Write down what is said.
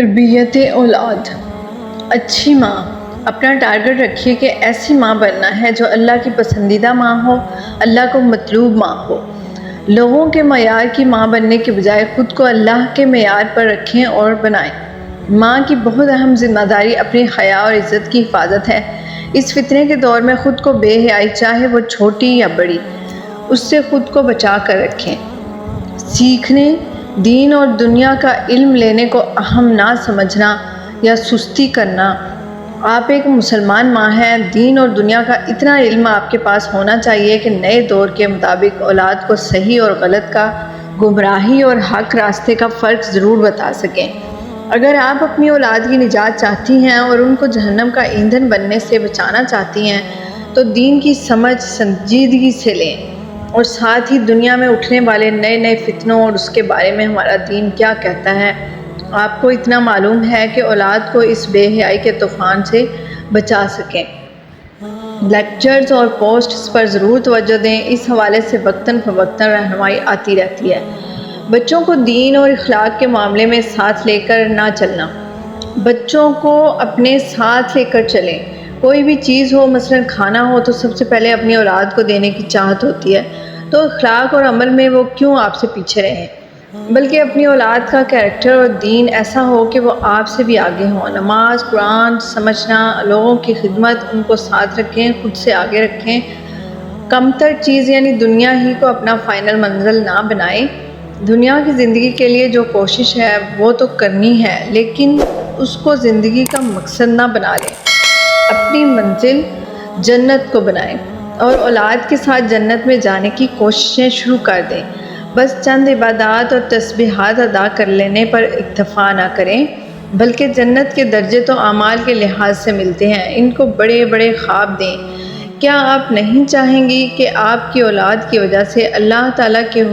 تربیت اولاد۔ اچھی ماں، اپنا ٹارگٹ رکھیے کہ ایسی ماں بننا ہے جو اللہ کی پسندیدہ ماں ہو، اللہ کو مطلوب ماں ہو۔ لوگوں کے معیار کی ماں بننے کے بجائے خود کو اللہ کے معیار پر رکھیں اور بنائیں۔ ماں کی بہت اہم ذمہ داری اپنی حیا اور عزت کی حفاظت ہے۔ اس فتنے کے دور میں خود کو بے حیائی، چاہے وہ چھوٹی یا بڑی، اس سے خود کو بچا کر رکھیں۔ سیکھنے، دین اور دنیا کا علم لینے کو اہم نہ سمجھنا یا سستی کرنا۔ آپ ایک مسلمان ماں ہیں، دین اور دنیا کا اتنا علم آپ کے پاس ہونا چاہیے کہ نئے دور کے مطابق اولاد کو صحیح اور غلط کا، گمراہی اور حق راستے کا فرق ضرور بتا سکیں۔ اگر آپ اپنی اولاد کی نجات چاہتی ہیں اور ان کو جہنم کا ایندھن بننے سے بچانا چاہتی ہیں تو دین کی سمجھ سنجیدگی سے لیں، اور ساتھ ہی دنیا میں اٹھنے والے نئے فتنوں اور اس کے بارے میں ہمارا دین کیا کہتا ہے۔ آپ کو اتنا معلوم ہے کہ اولاد کو اس بے حیائی کے طوفان سے بچا سکیں۔ لیکچرز اور پوسٹس پر ضرور توجہ دیں، اس حوالے سے وقتاً فوقتاً رہنمائی آتی رہتی ہے۔ بچوں کو دین اور اخلاق کے معاملے میں ساتھ لے کر نہ چلنا۔ بچوں کو اپنے ساتھ لے کر چلیں۔ کوئی بھی چیز ہو، مثلاً کھانا ہو، تو سب سے پہلے اپنی اولاد کو دینے کی چاہت ہوتی ہے، تو اخلاق اور عمل میں وہ کیوں آپ سے پیچھے رہیں، بلکہ اپنی اولاد کا کیریکٹر اور دین ایسا ہو کہ وہ آپ سے بھی آگے ہوں۔ نماز، قرآن سمجھنا، لوگوں کی خدمت، ان کو ساتھ رکھیں، خود سے آگے رکھیں۔ کمتر چیز یعنی دنیا ہی کو اپنا فائنل منزل نہ بنائیں۔ دنیا کی زندگی کے لیے جو کوشش ہے وہ تو کرنی ہے، لیکن اس کو زندگی کا مقصد نہ بنا لیں۔ اپنی منزل جنت کو بنائیں اور اولاد کے ساتھ جنت میں جانے کی کوششیں شروع کر دیں۔ بس چند عبادات اور تسبیحات ادا کر لینے پر اکتفا نہ کریں، بلکہ جنت کے درجے تو اعمال کے لحاظ سے ملتے ہیں۔ ان کو بڑے بڑے خواب دیں۔ کیا آپ نہیں چاہیں گی کہ آپ کی اولاد کی وجہ سے اللہ تعالیٰ کے